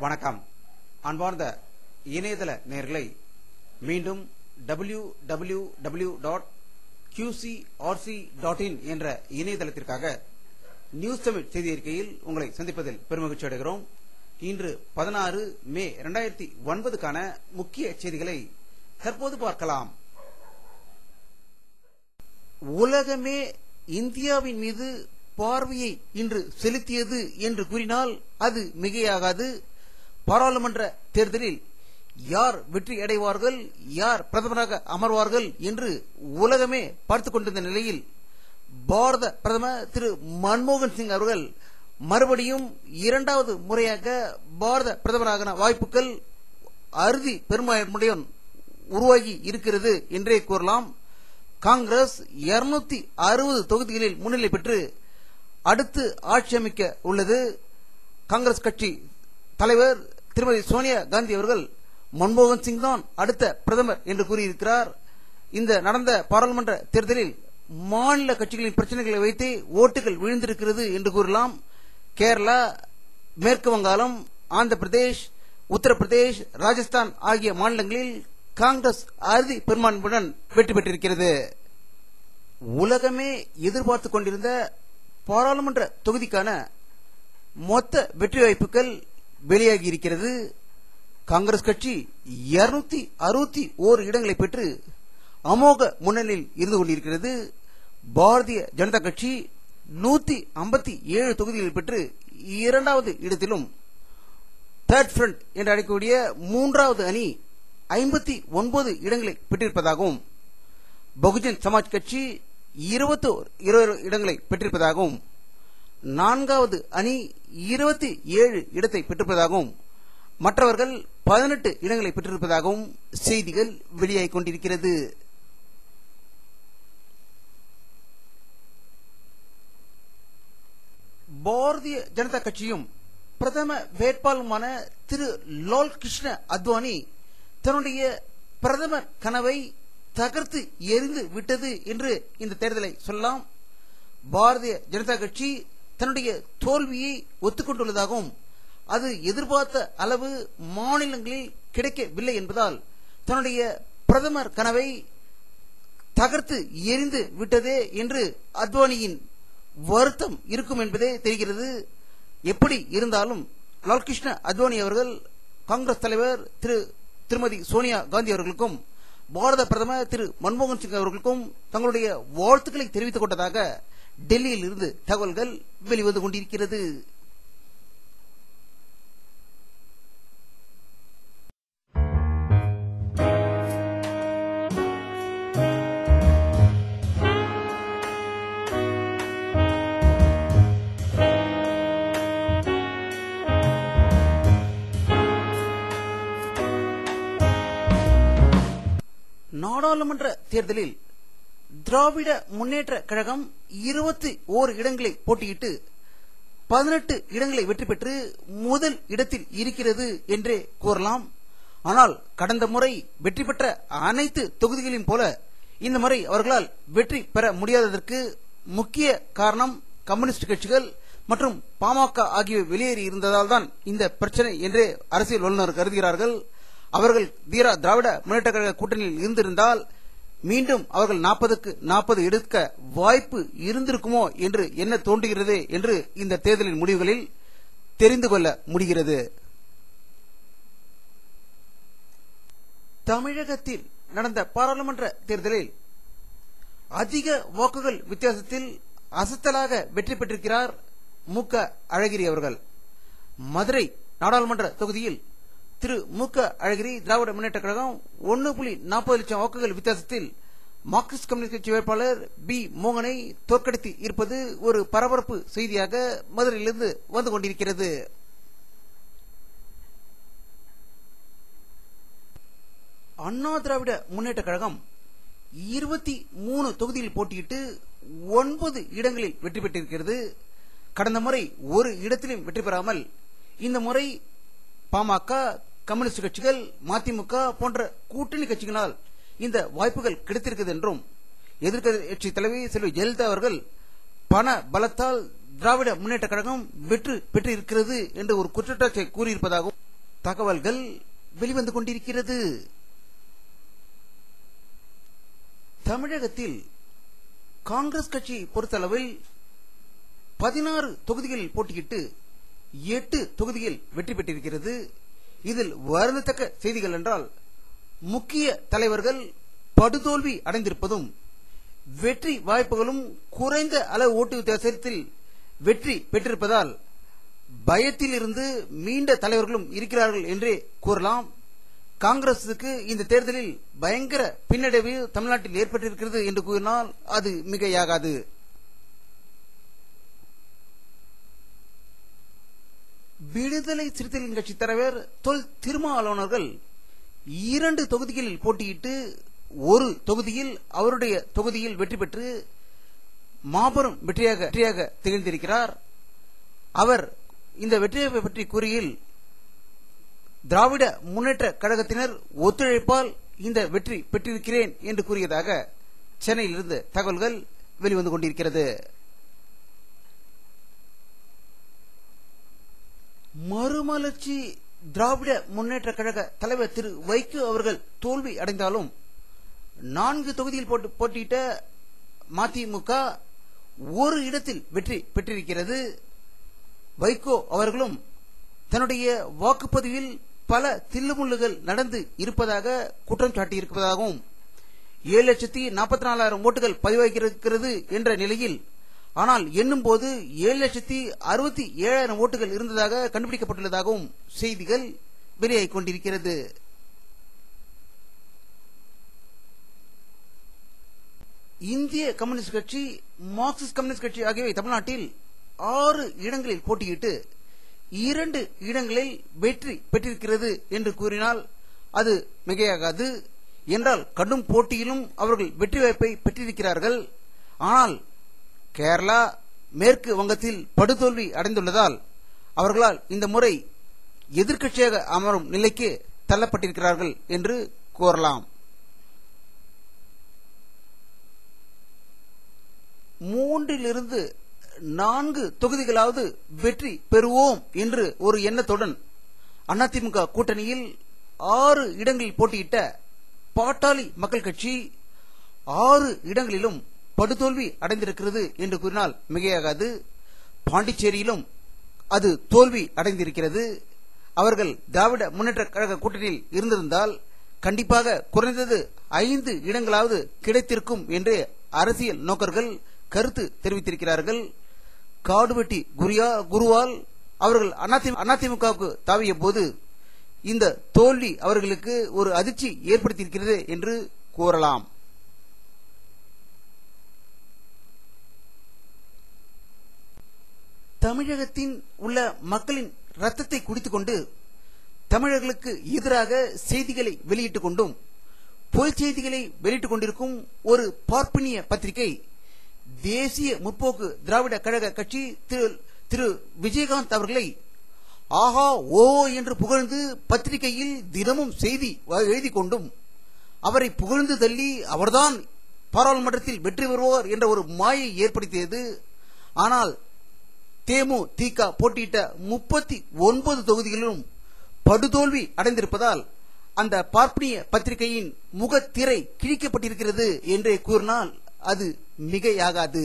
வணக்கம். அன்பார்ந்த இணையதள நேயர்களை மீண்டும் www.qcrc.in என்ற இணையதளத்திற்காக நியூஸ் தமிழ் செய்தி அறிக்கையில் உங்களை சந்திப்பதில் பெருமகிழ்ச்சி அடைகிறோம். இன்று 16 மே 2009க்கான முக்கிய செய்திகளை தற்போது பார்க்கலாம். உலகமே இந்தியாவின் மீது பார்வையை இன்று செலுத்தியது என்று கூறினால் அது மிகையாகாது. பாராளுமன்ற தேர்தலில் யார் வெற்றி அடைவார்கள், யார் பிரதமராக அமர்வார்கள் என்று உலகமே பார்த்துக் கொண்டிருந்த நிலையில் பாரத பிரதமர் திரு மன்மோகன் சிங் அவர்கள் மறுபடியும் இரண்டாவது முறையாக பாரத பிரதமராக வாய்ப்புகள் அறுதி பெரும்பான்மையுடன் உருவாகி இருக்கிறது என்றே கூறலாம். காங்கிரஸ் 260 தொகுதிகளில் முன்னிலை பெற்று அடுத்து ஆட்சி அமைக்க உள்ளது. காங்கிரஸ் கட்சி தலைவர் திருமதி சோனியா காந்தி அவர்கள் மன்மோகன் சிங் தான் அடுத்த பிரதமர் என்று கூறியிருக்கிறார். இந்த நடந்த பாராளுமன்ற தேர்தலில் மாநில கட்சிகளின் பிரச்சனைகளை வைத்து ஓட்டுகள் விழுந்திருக்கிறது என்று கூறலாம். கேரளா, மேற்கு வங்காளம், ஆந்திர பிரதேஷ், உத்தரப்பிரதேஷ், ராஜஸ்தான் ஆகிய மாநிலங்களில் காங்கிரஸ் அறுதி பெரும்பான்மையுடன் வெற்றி பெற்றிருக்கிறது. உலகமே எதிர்பார்த்துக் கொண்டிருந்த பாராளுமன்ற தொகுதிக்கான மொத்த வெற்றி வாய்ப்புகள் வெளியாகி இருக்கிறது. காங்கிரஸ் கட்சி 261 இடங்களை பெற்று அமோக முன்னணியில் இருந்து கொண்டிருக்கிறது. பாரதிய ஜனதா கட்சி 157 தொகுதிகளை பெற்று இரண்டாவது இடத்திலும், தேர்ட் ஃப்ரண்ட் என்று அழைக்கக்கூடிய மூன்றாவது அணி 59 இடங்களை பெற்றிருப்பதாகவும், பகுஜன் சமாஜ் கட்சி 21 இடங்களை பெற்றிருப்பதாகவும், நான்காவது அணி 27 இடத்தை பெற்றிருப்பதாகவும், மற்றவர்கள் 18 இடங்களை பெற்றிருப்பதாகவும் செய்திகள் வெளியாகிக் கொண்டிருக்கிறது. பாரதிய ஜனதா கட்சியும் பிரதம வேட்பாளருமான திரு லால் கிருஷ்ண அத்வானி தன்னுடைய பிரதமர் கனவை தகர்த்து எரிந்து விட்டது என்று இந்த தேர்தலை சொல்லலாம். பாரதிய ஜனதா கட்சி தன்னுடைய தோல்வியை ஒத்துக்கொண்டுள்ளதாகவும், அது எதிர்பார்த்த அளவு மாநிலங்களில் கிடைக்கவில்லை என்பதால் தன்னுடைய பிரதமர் கனவை தகர்த்து எரிந்து விட்டதே என்று அத்வானியின் வருத்தம் இருக்கும் என்பதே தெரிகிறது. எப்படி இருந்தாலும் லால்கிருஷ்ண அத்வானி அவர்கள் காங்கிரஸ் தலைவர் திருமதி சோனியா காந்தி அவர்களுக்கும் பாரத பிரதமர் திரு மன்மோகன் சிங் அவர்களுக்கும் தங்களுடைய வாழ்த்துக்களை தெரிவித்துக் கொண்டதாக டெல்லியில் இருந்து தகவல்கள் வெளிவந்து கொண்டிருக்கிறது. நாடாளுமன்ற தேர்தலில் திராவிட முன்னேற்ற கழகம் 21 இடங்களை போட்டியிட்டு 18 இடங்களை வெற்றி பெற்று முதல் இடத்தில் இருக்கிறது என்றே கூறலாம். ஆனால் கடந்த முறை வெற்றி பெற்ற அனைத்து தொகுதிகளின் போல இந்த முறை அவர்களால் வெற்றி பெற முடியாததற்கு முக்கிய காரணம் கம்யூனிஸ்ட் கட்சிகள் மற்றும் பாமக ஆகியவை வெளியேறி இருந்ததால் தான் இந்த பிரச்சனை என்று அரசியல் வல்லுநர் கருதுகிறார்கள். அவர்கள் திராவிட முன்னேற்ற கழக கூட்டணியில் இருந்திருந்தால் மீண்டும் அவர்கள் 40க்கு 40 எடுக்க வாய்ப்பு இருந்திருக்குமோ என்று என்ன தோன்றுகிறது என்று இந்த தேர்தலின் முடிவுகளில் தெரிந்து கொள்ள முடிகிறது. தமிழகத்தில் நடந்த பாராளுமன்ற தேர்தலில் அதிக வாக்குகள் வித்தியாசத்தில் அசத்தலாக வெற்றி பெற்றிருக்கிறார் மு.க. அழகிரி அவர்கள். மதுரை நாடாளுமன்ற தொகுதியில் திரு மு.க. அழகிரி திராவிட முன்னேற்ற கழகம் 1.40 லட்சம் வாக்குகள் வித்தியாசத்தில் மார்க்சிஸ்ட் கம்யூனிஸ்ட் கட்சி வேட்பாளர் பி. மோகனை தோற்கடித்து இருப்பது ஒரு பரபரப்பு செய்தியாக மதுரையிலிருந்து வந்து கொண்டிருக்கிறது. அண்ணா திராவிட முன்னேற்ற கழகம் 23 தொகுதியில் போட்டியிட்டு 9 இடங்களில் வெற்றி பெற்றிருக்கிறது. கடந்த முறை ஒரு இடத்திலும் வெற்றி பெறாமல் இந்த முறை பாமக, கம்யூனிஸ்ட் கட்சிகள், மதிமுக போன்ற கூட்டணி கட்சிகளால் இந்த வாய்ப்புகள் கிடைத்திருக்கிறது என்றும், எதிர்க்கட்சி தலைவி செல்வி ஜெயலலிதா அவர்கள் பண பலத்தால் திராவிட முன்னேற்ற கழகம் வெற்றி பெற்றிருக்கிறது என்று ஒரு குற்றச்சாட்டை கூறியிருப்பதாகவும் தகவல்கள் வெளிவந்து கொண்டிருக்கிறது. தமிழகத்தில் காங்கிரஸ் கட்சி பொறுத்தளவில் 16 தொகுதிகளில் போட்டியிட்டு 8 தொகுதியில் வெற்றி பெற்றிருக்கிறது. இதில் வருந்தத்தக்க செய்திகள் என்றால், முக்கிய தலைவர்கள் படுதோல்வி அடைந்திருப்பதும், வெற்றி வாய்ப்புகளும் குறைந்த அளவு ஓட்டு வித்தியாசத்தில் வெற்றி பெற்றிருப்பதால் பயத்தில் இருந்து மீண்ட தலைவர்களும் இருக்கிறார்கள் என்றே கூறலாம். காங்கிரசுக்கு இந்த தேர்தலில் பயங்கர பின்னடைவு தமிழ்நாட்டில் ஏற்பட்டிருக்கிறது என்று கூறினால் அது மிகையாகாது. விடுதலை சிறுத்தைகளின் கட்சி தலைவர் தொல் திருமாவளவன் அவர்கள் 2 தொகுதிகளில் போட்டியிட்டு ஒரு தொகுதியில் அவருடைய தொகுதியில் வெற்றி பெற்று மாபெரும் வெற்றியாக திகழ்ந்திருக்கிறார். அவர் இந்த வெற்றியை பற்றி கூறியில், திராவிட முன்னேற்ற கழகத்தினர் ஒத்துழைப்பால் இந்த வெற்றி பெற்றிருக்கிறேன் என்று கூறியதாக சென்னையிலிருந்து தகவல்கள் வெளிவந்து கொண்டிருக்கிறது. மறுமலர்ச்சி திராவிட முன்னேற்ற கழக தலைவர் திரு வைகோ அவர்கள் தோல்வி அடைந்தாலும் 4 தொகுதியில் போட்டியிட்ட மதிமுக ஒரு இடத்தில் வெற்றி பெற்றிருக்கிறது. வைகோ அவர்களும் தன்னுடைய வாக்குப்பதிவில் பல தில்லுமுள்ளுகள் நடந்து இருப்பதாக குற்றம் சாட்டியிருப்பதாகவும் 7,44,000 ஓட்டுகள் பதிவாகியிருக்கிறது என்ற நிலையில், ஆனால் எண்ணும் போது 7,67,000 ஓட்டுகள் இருந்ததாக கண்டுபிடிக்கப்பட்டுள்ளதாகவும் செய்திகள் வெளியாகிக் கொண்டிருக்கிறது. இந்திய கம்யூனிஸ்ட் கட்சி, மார்க்சிஸ்ட் கம்யூனிஸ்ட் கட்சி ஆகியவை தமிழ்நாட்டில் 6 இடங்களில் போட்டியிட்டு 2 இடங்களில் வெற்றி பெற்றிருக்கிறது என்று கூறினால் அது மிகையாகாது. என்றால் கடும் போட்டியிலும் அவர்கள் வெற்றி வாய்ப்பை பெற்றிருக்கிறார்கள். ஆனால் கேரளா, மேற்கு வங்கத்தில் படுதோல்வி அடைந்துள்ளதால் அவர்களால் இந்த முறை எதிர்க்கட்சியாக அமரும் நிலைக்கு தள்ளப்பட்டிருக்கிறார்கள் என்று கூறலாம். 3 - 4 தொகுதிகளாவது வெற்றி பெறுவோம் என்று ஒரு எண்ணத்துடன் அதிமுக கூட்டணியில் 6 இடங்களில் போட்டியிட்ட பாட்டாளி மக்கள் கட்சி 6 இடங்களிலும் படுதோல்வி அடைந்திருக்கிறது என்று கூறினால் மிகையாகாது. பாண்டிச்சேரியிலும் அது தோல்வி அடைந்திருக்கிறது. அவர்கள் திராவிட முன்னேற்ற கழக கூட்டணியில் இருந்திருந்தால் கண்டிப்பாக குறைந்தது 5 இடங்களாவது கிடைத்திருக்கும் என்று அரசியல் நோக்கர்கள் கருத்து தெரிவித்திருக்கிறார்கள். காடுவெட்டி குருவால் அவர்கள் அதிமுகவுக்கு தாவிய போது இந்த தோல்வி அவர்களுக்கு ஒரு அதிர்ச்சி ஏற்படுத்தியிருக்கிறது என்று கூறலாம். தமிழகத்தின் உள்ள மக்களின் ரத்தத்தை குடித்துக் கொண்டு தமிழர்களுக்கு எதிராக செய்திகளை வெளியிட்டுக் கொண்டும் பொய் செய்திகளை வெளியிட்டுக் கொண்டிருக்கும் ஒரு பார்ப்பனிய பத்திரிகை தேசிய முற்போக்கு திராவிட கழக கட்சி திரு விஜயகாந்த் அவர்களை ஆஹா ஓ என்று புகழ்ந்து பத்திரிகையில் தினமும் செய்தி எழுதி கொண்டும் அவரை புகழ்ந்து தள்ளி அவர்தான் பாராளுமன்றத்தில் வெற்றி பெறுவார் என்ற ஒரு மாயை ஏற்படுத்தியது. ஆனால் தேமுதிக போட்டியிட்ட 39 தொகுதிகளிலும் படுதோல்வி அடைந்திருப்பதால் அந்த பார்ப்பனிய பத்திரிகையின் முகத்திரை கிழிக்கப்பட்டிருக்கிறது என்றே கூறினால் அது மிகையாகாது.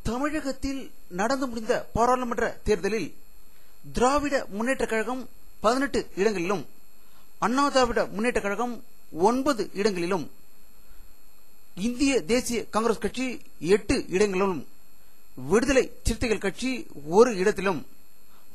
தமிழகத்தில் நடந்து முடிந்த பாராளுமன்ற தேர்தலில் திராவிட முன்னேற்ற கழகம் 18 இடங்களிலும், அண்ணா திராவிட முன்னேற்ற கழகம் 9 இடங்களிலும், இந்திய தேசிய காங்கிரஸ் கட்சி 8 இடங்களிலும், விடுதலை சிறுத்தைகள் கட்சி 1 இடத்திலும்,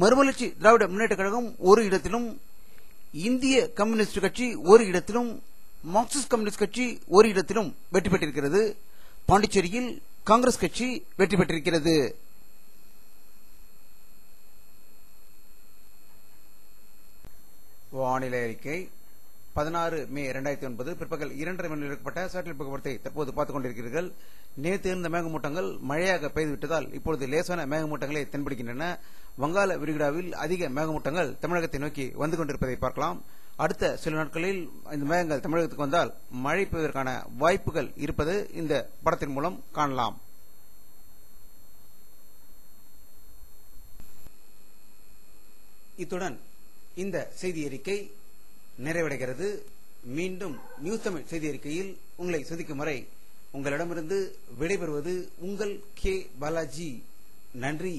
மறுமலர்ச்சி திராவிட முன்னேற்ற கழகம் 1 இடத்திலும், இந்திய கம்யூனிஸ்ட் கட்சி 1 இடத்திலும், மார்க்சிஸ்ட் கம்யூனிஸ்ட் கட்சி 1 இடத்திலும் வெற்றி பெற்றிருக்கிறது. பாண்டிச்சேரியில் காங்கிரஸ் கட்சி வெற்றி பெற்றிருக்கிறது. வானிலை அறிக்கை 16 மே 2009 பிற்பகல் 2:30 மணியில் எடுக்கப்பட்ட சேட்டலைட் புகைப்படத்தை தற்போது பார்த்துக் கொண்டிருக்கிறீர்கள். நேற்று இருந்த மேகமூட்டங்கள் மழையாக பெய்துவிட்டதால் இப்பொழுது லேசான மேகமூட்டங்களே தென்படுகின்றன. வங்காள விரிகுடாவில் அதிக மேகமூட்டங்கள் தமிழகத்தை நோக்கி வந்து கொண்டிருப்பதை பார்க்கலாம். அடுத்த சில நாட்களில் இந்த மேகங்கள் தமிழகத்துக்கு வந்தால் மழை பெய்வதற்கான வாய்ப்புகள் இருப்பது இந்த படத்தின் மூலம் காணலாம். இத்துடன் இந்த செய்தி அறிக்கை நிறைவடைகிறது. மீண்டும் நியூஸ் தமிழ் செய்தி அறிக்கையில் உங்களை சந்திக்கும் வரை உங்களிடமிருந்து விடைபெறுவது உங்கள் கே பாலாஜி. நன்றி.